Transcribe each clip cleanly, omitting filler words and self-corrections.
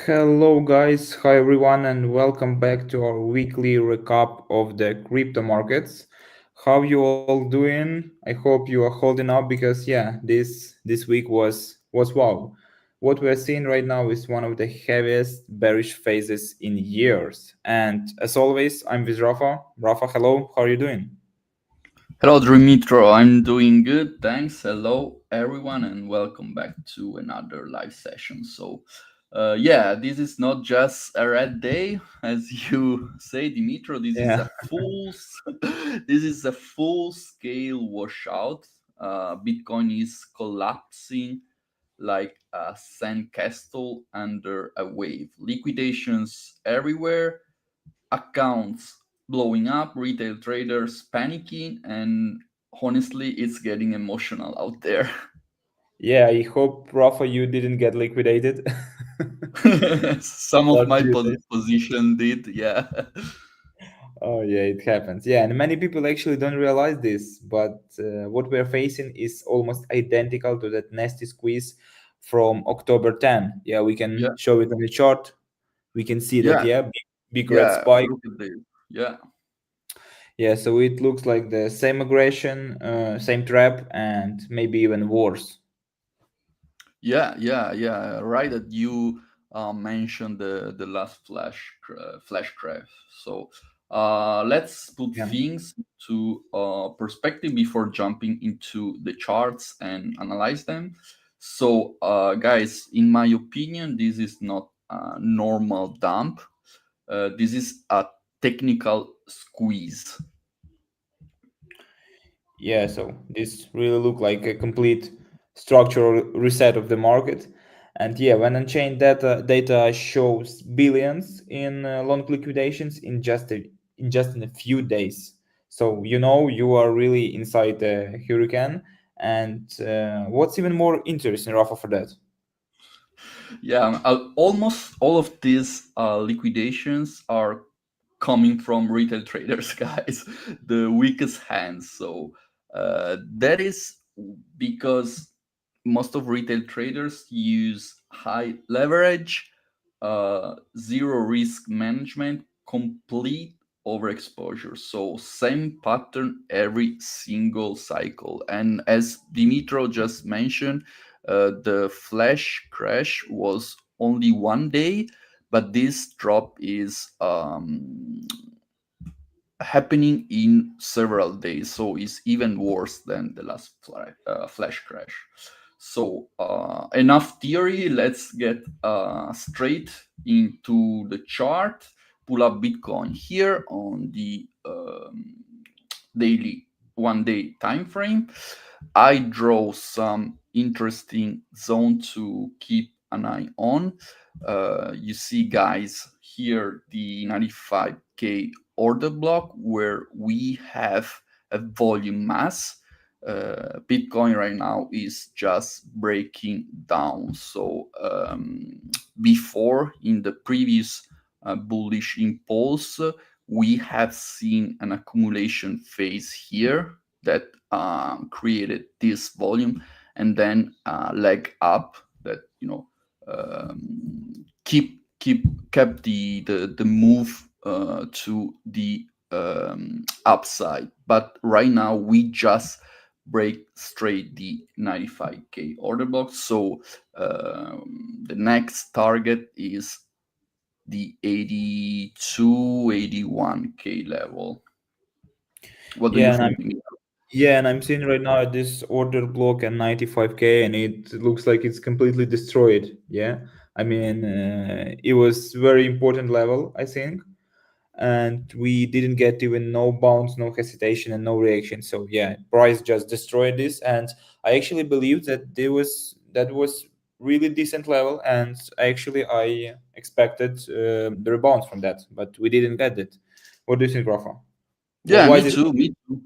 Hello, guys. Hi, everyone, and welcome back to our weekly recap of the crypto markets. How you all doing? I hope you are holding up because this week was wow. What we are seeing right now is one of the heaviest bearish phases in years. And as always, I'm with Rafa. Rafa, hello. How are you doing? Hello, Dimitro. I'm doing good. Thanks. Hello, everyone, and welcome back to another live session. Yeah, this is not just a red day, as you say, Dimitro. This is Yeah. a this is a full scale washout. Bitcoin is collapsing like a sandcastle under a wave. Liquidations everywhere, accounts blowing up, retail traders panicking, and honestly, it's getting emotional out there. Yeah, I hope Rafa you didn't get liquidated. Some of Last my few days. position did, yeah. Oh yeah, it happens. Yeah, and many people actually don't realize this, but what we're facing is almost identical to that nasty squeeze from October 10. Yeah, we can Yeah, show it on the chart. We can see that, yeah, yeah, big red yeah. spike. Look at this. Yeah, Yeah, so it looks like the same aggression, same trap, and maybe even worse. yeah. Right that you mentioned the last flash crash. Let's put Yeah. things to perspective before jumping into the charts and analyze them. Guys, in my opinion, this is not a normal dump. This is a technical squeeze. Yeah, so this really looked like a complete structural reset of the market. And yeah, when Unchained data shows billions in long liquidations in a few days. So you know you are really inside the hurricane. And what's even more interesting, Rafa, for that? Yeah, almost all of these liquidations are coming from retail traders, guys, the weakest hands. That is because most of retail traders use high leverage, zero risk management, complete overexposure. So same pattern every single cycle. And as Dimitro just mentioned, the flash crash was only 1 day, but this drop is happening in several days, so it's even worse than the last flash crash. Enough theory. Let's get straight into the chart. Pull up Bitcoin here on the daily 1 day time frame. I draw some interesting zone to keep an eye on. You see, guys, here the 95K order block where we have a volume mass. Bitcoin right now is just breaking down. Before in the previous bullish impulse, we have seen an accumulation phase here that created this volume and then leg up that kept the move to the upside. But right now we just break straight the 95K order block. The next target is the 82, 81K level. What do you Yeah, and think? I'm seeing right now this order block at 95K, and it looks like it's completely destroyed. Yeah, I mean, it was very important level, I think, and we didn't get even no bounce, no hesitation, and no reaction. So yeah, price just destroyed this, and I actually believe that that was really decent level, and actually I expected the rebound from that, but we didn't get it. What do you think, Rafa? Yeah, Why me is it? too. Me too.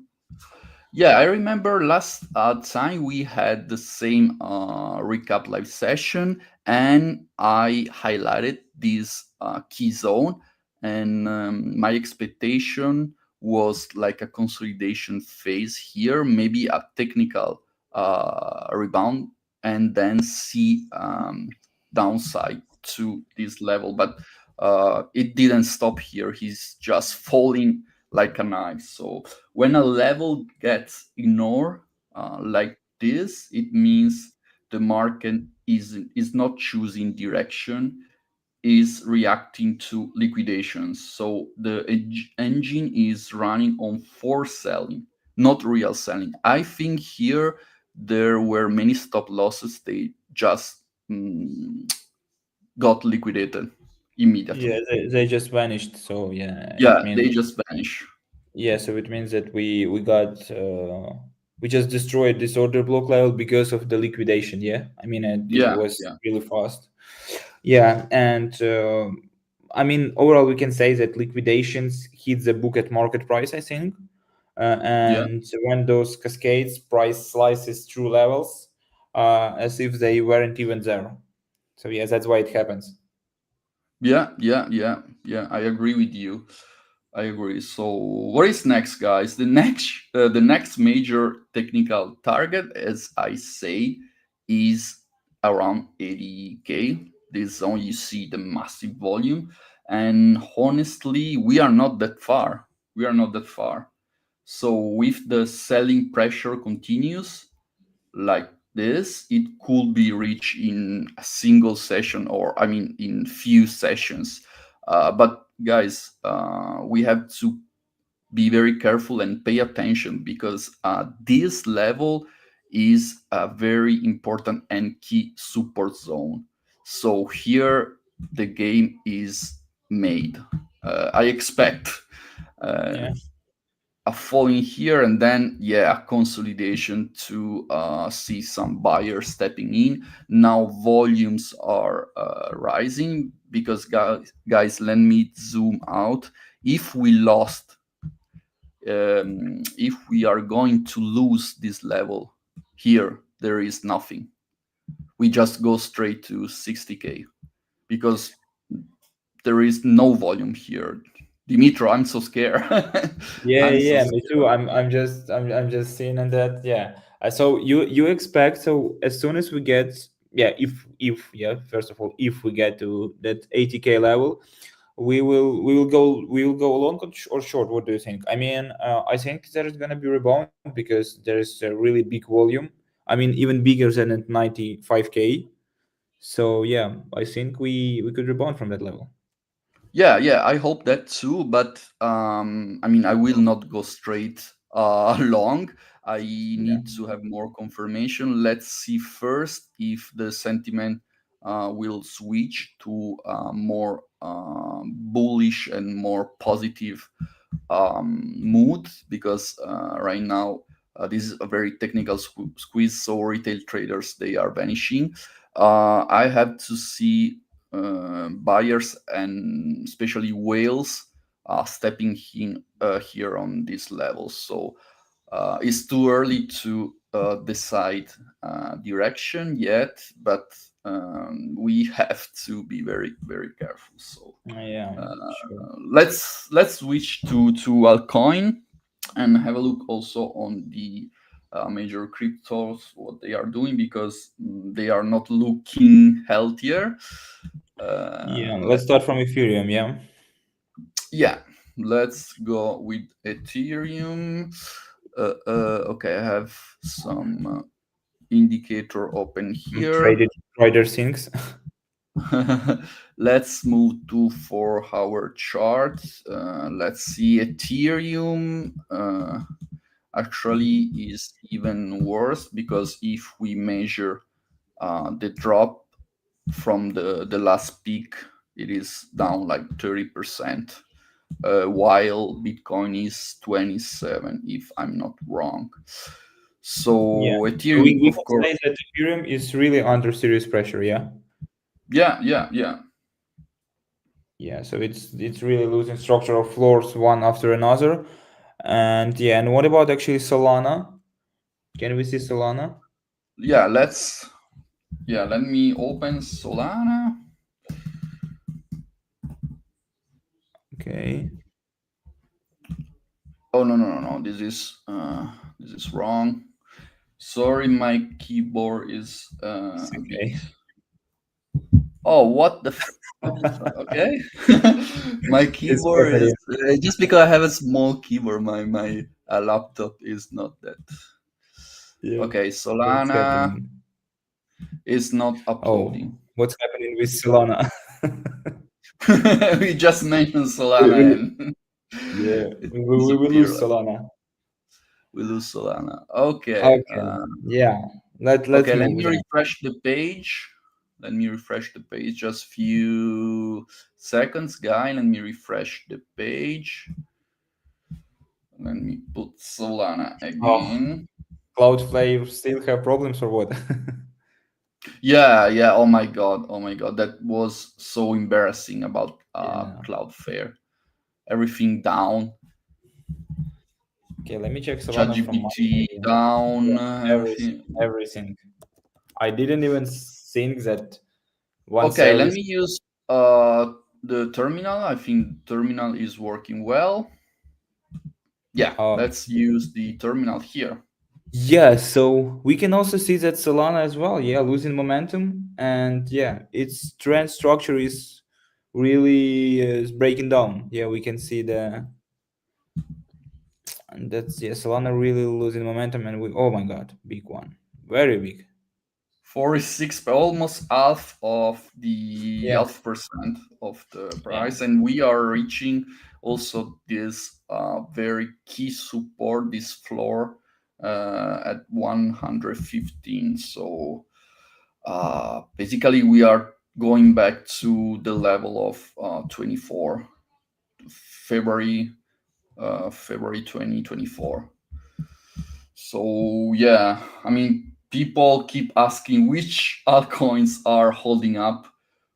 Yeah, I remember last time we had the same recap live session, and I highlighted this key zone, and my expectation was like a consolidation phase here, maybe a technical rebound, and then see downside. to this level, but it didn't stop here. He's just falling like a knife. So when a level gets ignored like this, it means the market is not choosing direction, is reacting to liquidations. So the engine is running on forced selling, not real selling. I think here there were many stop losses. They just got liquidated immediately. Yeah, they just vanished. So yeah, it Yeah, means they just vanish. yeah. So it means that we got we just destroyed this order block level because of the liquidation. Yeah, I mean it Yeah, was yeah, really fast. Yeah, and I mean overall we can say that liquidations hit the book at market price. I think, yeah. and when those cascades price slices through levels, as if they weren't even there. So yes, that's why it happens. Yeah, yeah, yeah, yeah. I agree with you. I agree. So, what is next, guys? The next major technical target, as I say, is around 80K. This zone you see the massive volume, and honestly, we are not that far. We are not that far. So, if the selling pressure continues, like this, it could be reached in a single session, or I mean, in few sessions. But guys, we have to be very careful and pay attention because this level is a very important and key support zone. So here the game is made. I expect. Uh, Yeah. a fall in here, and then yeah, a consolidation to see some buyers stepping in. Now volumes are rising because guys, let me zoom out. If we lost, if we are going to lose this level here, there is nothing. We just go straight to 60K because there is no volume here. Dimitro, I'm so scared. Yeah, I'm so yeah, me too. scared. I'm just seeing on that. Yeah. So you expect so as soon as we get yeah, if yeah, first of all, if we get to that 80K level, we will go long or short. What do you think? I mean, I think there is gonna be rebound because there is a really big volume. I mean, even bigger than at 95K. So yeah, I think we could rebound from that level. Yeah, yeah, I hope that too. But I mean, I will not go straight long. I Yeah. need to have more confirmation. Let's see first if the sentiment will switch to more bullish and more positive mood, because right now this is a very technical squeeze. So retail traders, they are vanishing. I have to see buyers and especially whales stepping in here on these levels. So it's too early to decide direction yet, but we have to be very very careful. So Yeah, sure. let's switch to altcoin and have a look also on the major cryptos, what they are doing, because they are not looking healthier. Yeah, let's Let start from Ethereum. Yeah. Yeah, let's go with Ethereum. Okay, I have some indicator open here. Traded trader things. Let's move to 4 hour chart. Let's see, Ethereum actually is even worse, because if we measure the drop from the last peak, it is down like 30%, while Bitcoin is 27, if I'm not wrong. Yeah. So So Ethereum, we of can course, say that Ethereum is really under serious pressure. Yeah. yeah, yeah, yeah. Yeah. So it's really losing structural floors one after another. And yeah. And what about actually Solana? Can we see Solana? Yeah, let me open Solana. Okay. Oh, no, no, no, no. This is wrong. Sorry, my keyboard is It's a bit. okay. Oh, what the? Okay. My It's keyboard is happening. just because I have a small keyboard. My laptop is not that. Yeah, Okay, what's Solana happening? is not Oh, uploading. what's happening with Solana? We just mentioned we, Solana we, and yeah, it we disappeared. lose Solana. We lose Solana. Okay. Okay, yeah. Let's Okay. Let move me then. refresh the page. Let me refresh the page. Just few seconds, guy. Let me refresh the page. Let me put Solana Oh, again. Cloudflare still have problems or what? Yeah, yeah. Oh my god. Oh my god. That was so embarrassing about Yeah. Cloudflare. Everything down. Okay, let me check Solana from my ChatGPT area. down. Yeah, Everything. everything. I didn't even think that one Okay. Let service. me use the terminal. I think terminal is working well. Yeah. Okay. Let's use the terminal here. Yeah, so we can also see that Solana as well, yeah, losing momentum, and yeah, its trend structure is really is breaking down. Yeah, we can see and that's yeah, Solana really losing momentum, and we oh my god, big one, very big. 46, almost Yeah, half percent of the yeah, price, and we are reaching also this very key support, this floor at 115. So basically we are going back to the level of 24 February, February 2024. So yeah, I mean, people keep asking which altcoins are holding up,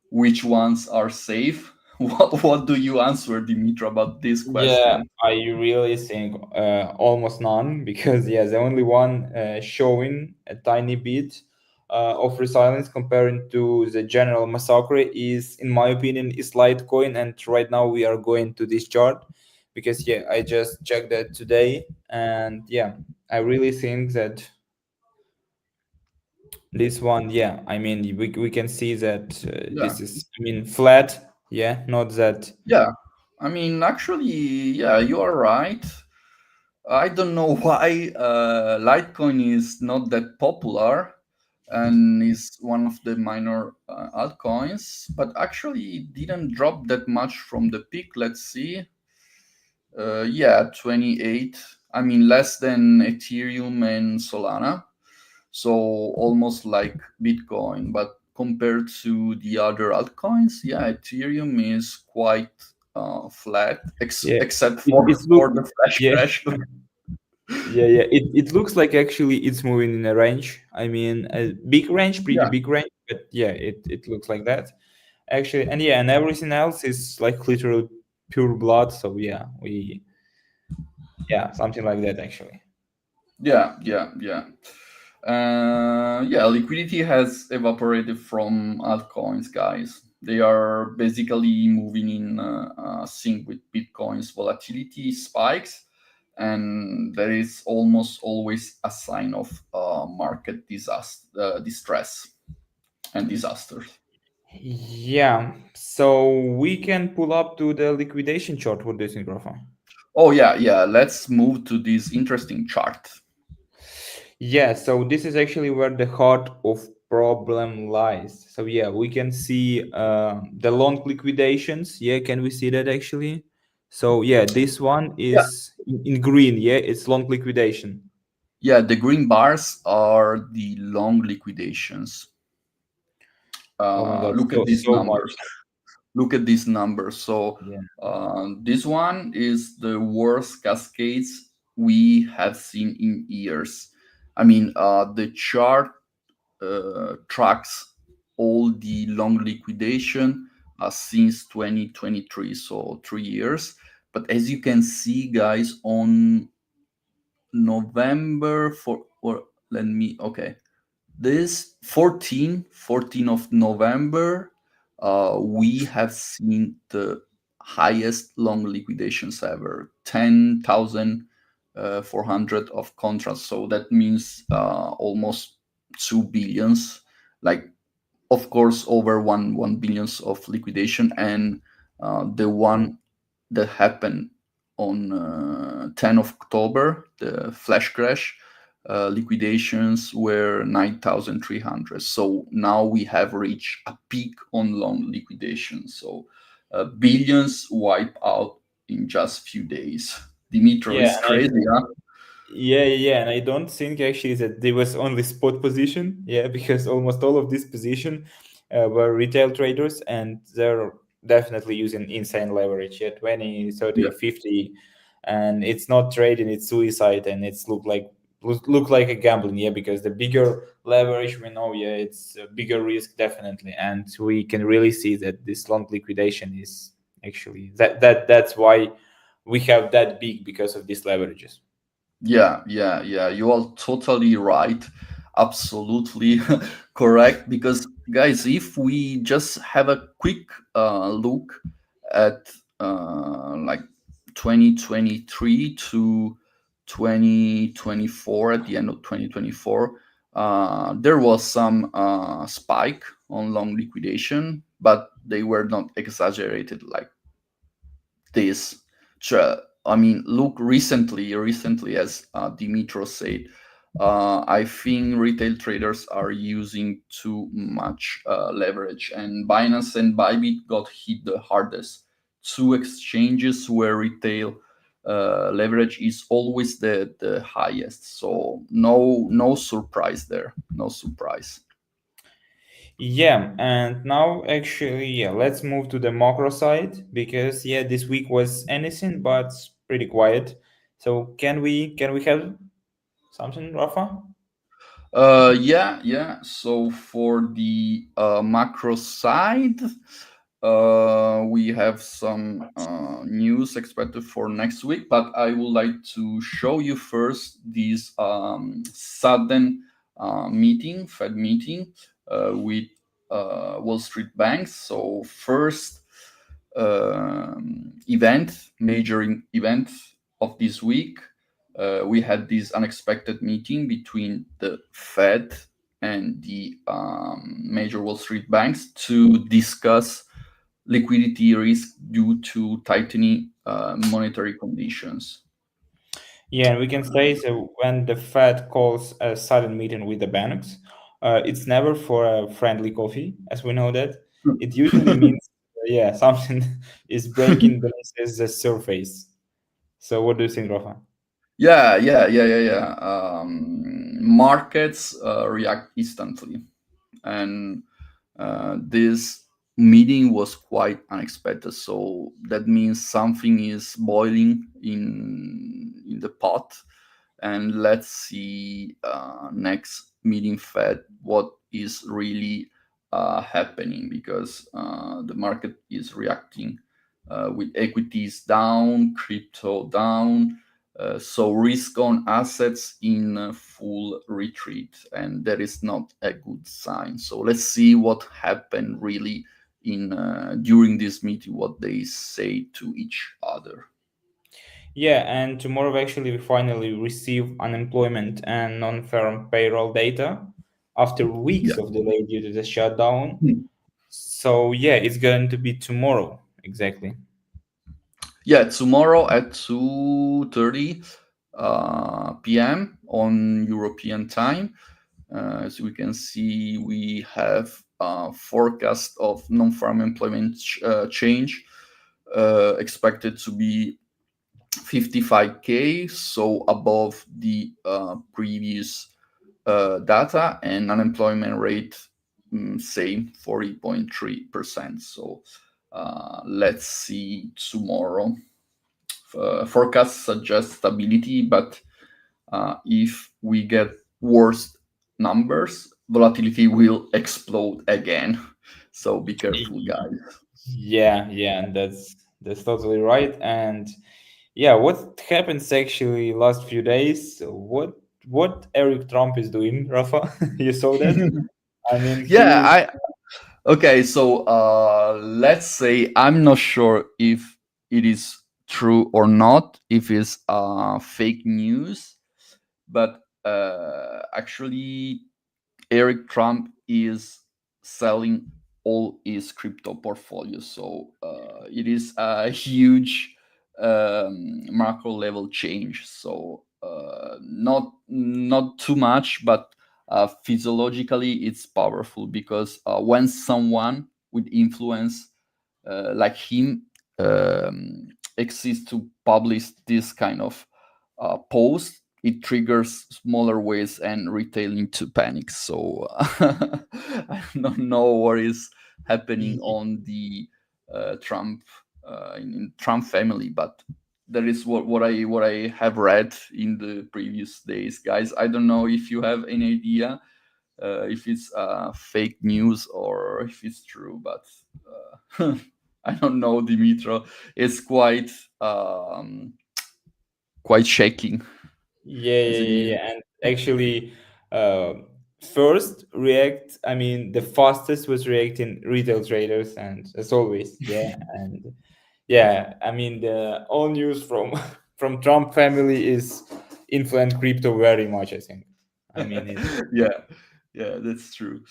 which ones are safe. What do you answer, Dimitra, about this yeah. question? I really think almost none because yeah, the only one showing a tiny bit of resilience comparing to the general massacre is, in my opinion, is Litecoin, and right now we are going to this chart because yeah, I just checked that today, and yeah, I really think that this one, yeah, I mean we can see that Yeah, this is, I mean, flat, yeah, not that. yeah. I mean, actually, yeah, you are right. I don't know why Litecoin is not that popular and is one of the minor altcoins, but actually it didn't drop that much from the peak. Let's see. Yeah, 28. I mean, less than Ethereum and Solana. So almost like Bitcoin. But compared to the other altcoins, yeah, Ethereum is quite flat, Yeah, except it for look the flash yeah. crash. Yeah. It looks like actually it's moving in a range. I mean, a big range, pretty Yeah, big range, but yeah, it looks like that actually. And yeah, and everything else is like literally pure blood. So yeah, yeah, something like that actually. yeah. Yeah, liquidity has evaporated from altcoins, guys. They are basically moving in sync with Bitcoin's volatility spikes, and there is almost always a sign of market distress and disasters. Yeah. So we can pull up to the liquidation chart. What do you think, Rafa? Oh yeah. Let's move to this interesting chart. Yeah, so this is actually where the heart of problem lies. So yeah, we can see the long liquidations. Yeah, can we see that actually? So yeah, this one Yeah, is in green. Yeah, it's long liquidation. yeah. The green bars are the long liquidations. Oh my God, Look so at these so much. numbers. Look at these numbers. So Yeah, this one is the worst cascades we have seen in years. I mean, the chart tracks all the long liquidation since 2023, so 3 years. But as you can see, guys, on November for or let me okay this 14 of November, we have seen the highest long liquidations ever, 10,400 of contracts. So that means almost 2 billions, like of course, over 1 billions of liquidation, and the one that happened on 10 of October, the flash crash, liquidations were 9,300. So now we have reached a peak on long liquidation. So billions wipe out in just few days. Dimitro Yeah, is crazy, huh? yeah, and I don't think actually that there was only spot position, yeah, because almost all of this position were retail traders, and they're definitely using insane leverage, yeah, 20, Yeah. 30, 50, and it's not trading, it's suicide, and it's look like a gambling, yeah, because the bigger leverage we know, yeah, it's a bigger risk definitely, and we can really see that this long liquidation is actually that's why we have that big because of these leverages. Yeah. You are totally right. Absolutely correct. Because, guys, if we just have a quick look at like 2023 to 2024, at the end of 2024, there was some spike on long liquidation, but they were not exaggerated like this. I mean, look, recently, as Dimitro said, I think retail traders are using too much leverage, and Binance and Bybit got hit the hardest. Two exchanges where retail leverage is always the highest. So no surprise there. No surprise. Yeah, and now actually, yeah, let's move to the macro side because yeah, this week was anything but pretty quiet. So can we have something, Rafa? Yeah. So for the macro side, we have some news expected for next week, but I would like to show you first this sudden Fed meeting with Wall Street banks. So first major event of this week, we had this unexpected meeting between the Fed and the major Wall Street banks to discuss liquidity risk due to tightening monetary conditions. Yeah, and we can say so when the Fed calls a sudden meeting with the banks, it's never for a friendly coffee, as we know that. It usually means yeah, something is breaking beneath the surface. So what do you think, Rafa? Yeah. Markets react instantly, and this meeting was quite unexpected. So that means something is boiling in the pot, and let's see next meeting Fed what is really happening, because the market is reacting with equities down, crypto down. So risk on assets in full retreat, and that is not a good sign. So let's see what happened really in during this meeting, what they say to each other. Yeah, and tomorrow actually we finally receive unemployment and non-farm payroll data after weeks Yeah. of delay due to the shutdown. So yeah, it's going to be tomorrow exactly. Yeah, tomorrow at 2:30 p.m. on European time. As we can see, we have forecast of non-farm employment change expected to be 55K, so above the previous data, and unemployment rate same 40.3%. So let's see tomorrow. Forecasts suggest stability, but if we get worse numbers, volatility will explode again. So be careful, guys. Yeah, and that's totally right. And yeah, what happens actually last few days? What Eric Trump is doing, Rafa? You saw that? I mean, Yeah, he's I okay. So let's say I'm not sure if it is true or not, if it's fake news, but actually Eric Trump is selling all his crypto portfolio. So it is a huge macro level change. So not too much, but physiologically it's powerful, because when someone with influence like him um, exists to publish this kind of post, it triggers smaller ways and retail into panic. So I don't know what is happening on the Trump in Trump family, but that is what I have read in the previous days, guys. I don't know if you have any idea if it's fake news or if it's true, but I don't know, Dimitro. It's quite shaking, Yeah, yeah, as it yeah, is. yeah. And actually, uh, first react. I mean, the fastest was reacting retail traders, and as always, yeah. And yeah, I mean, the all news from from Trump family is influence crypto very much, I think. I mean, it. Yeah, yeah, that's true.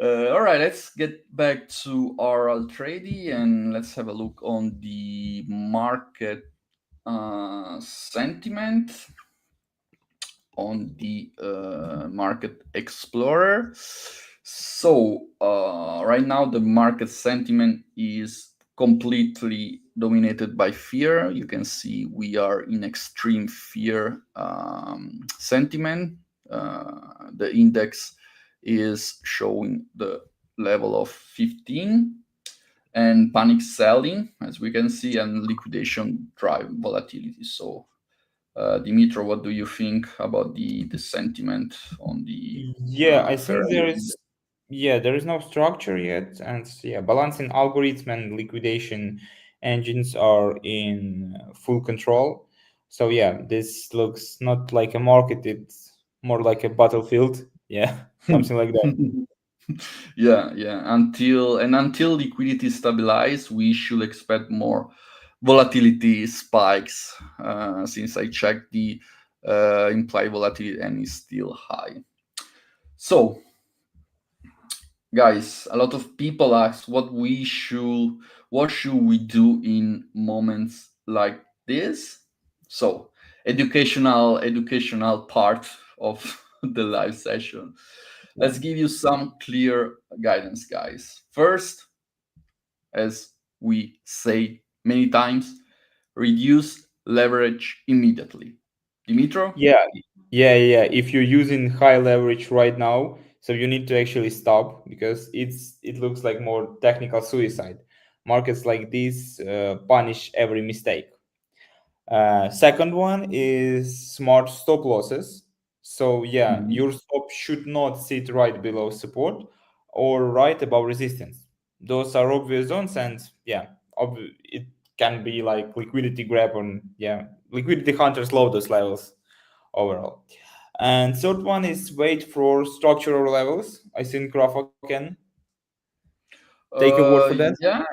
All right, let's get back to our Altrady and let's have a look on the market sentiment on the market explorer. So right now the market sentiment is completely dominated by fear. You can see we are in extreme fear sentiment. The index is showing the level of 15, and panic selling, as we can see, and liquidation drive volatility. So Dimitro, what do you think about the sentiment on the Yeah, I fair think there value is. index? Yeah, there is no structure yet, and yeah, balancing algorithm and liquidation engines are in full control. So yeah, this looks not like a market; it's more like a battlefield. Yeah, something like that. Yeah, yeah. Until liquidity stabilize, we should expect more volatility spikes. Since I checked the implied volatility and is still high. So guys, a lot of people ask what should we do in moments like this. So educational part of the live session. Yeah. Let's give you some clear guidance, guys. First, as we say many times, reduce leverage immediately. Dimitro? Yeah, yeah. If you're using high leverage right now, so you need to actually stop because it looks like more technical suicide. Markets like this punish every mistake. Second one is smart stop losses. So yeah, Mhm. your stop should not sit right below support or right above resistance. Those are obvious zones, and yeah, it can be like liquidity grab on yeah, liquidity hunters love those levels overall. And third one is wait for structural levels. I think Rafa can take a word for that. Yeah,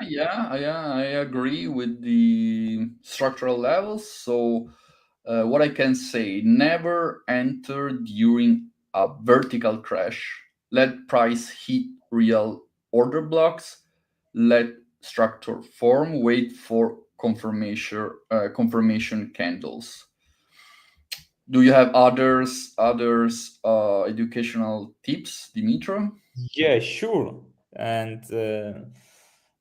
I agree with the structural levels. So, what I can say, never enter during a vertical crash. Let price hit real order blocks. Let structure form. Wait for confirmation candles. Do you have others educational tips, Dimitro? Yeah, sure. And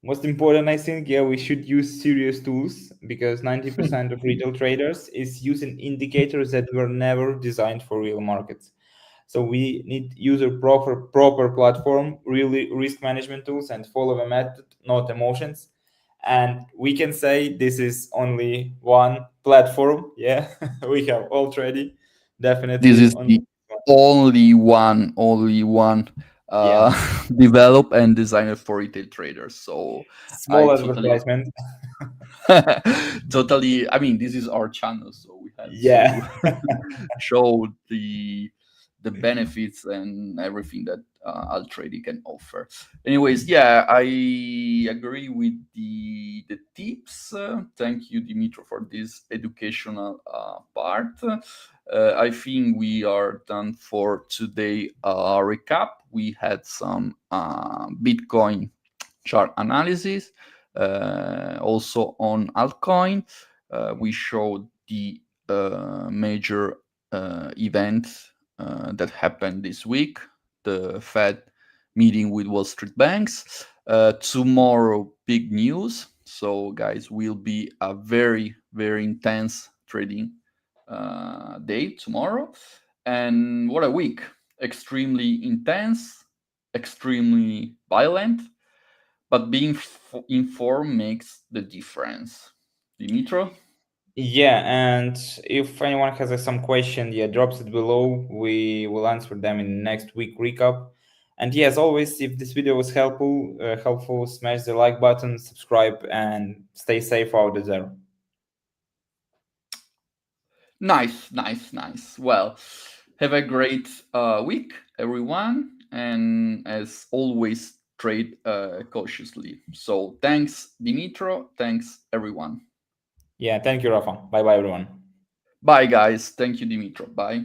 most important, I think, yeah, we should use serious tools because 90% of retail traders is using indicators that were never designed for real markets. So we need user proper platform, really risk management tools, and follow a method, not emotions. And we can say this is only one platform. Yeah, we have Altrady, This definitely is on the this one. only one uh, Yeah, developed and designed for retail traders. So I small totally, advertisement. totally. I mean, this is our channel, so we have Yeah. to show the the benefits and everything that Altrady can offer. Anyways, yeah, I agree with the tips. Thank you, Dimitro, for this educational part. I think we are done for today. Recap. We had some Bitcoin chart analysis, also on altcoin. We showed the major events that happened this week, the Fed meeting with Wall Street banks. Tomorrow, big news. So, guys, will be a very, very intense trading day tomorrow. And what a week! Extremely intense, extremely violent, but being informed makes the difference. Dimitro? Yeah, and if anyone has some question, yeah, drops it below. We will answer them in next week recap. And yeah, as always, if this video was helpful, smash the like button, subscribe, and stay safe out there. Nice, nice, nice. Well, have a great week, everyone. And as always, trade cautiously. So thanks, Dimitro. Thanks, everyone. Yeah, thank you, Rafa. Bye bye, everyone. Bye, guys. Thank you, Dimitro. Bye.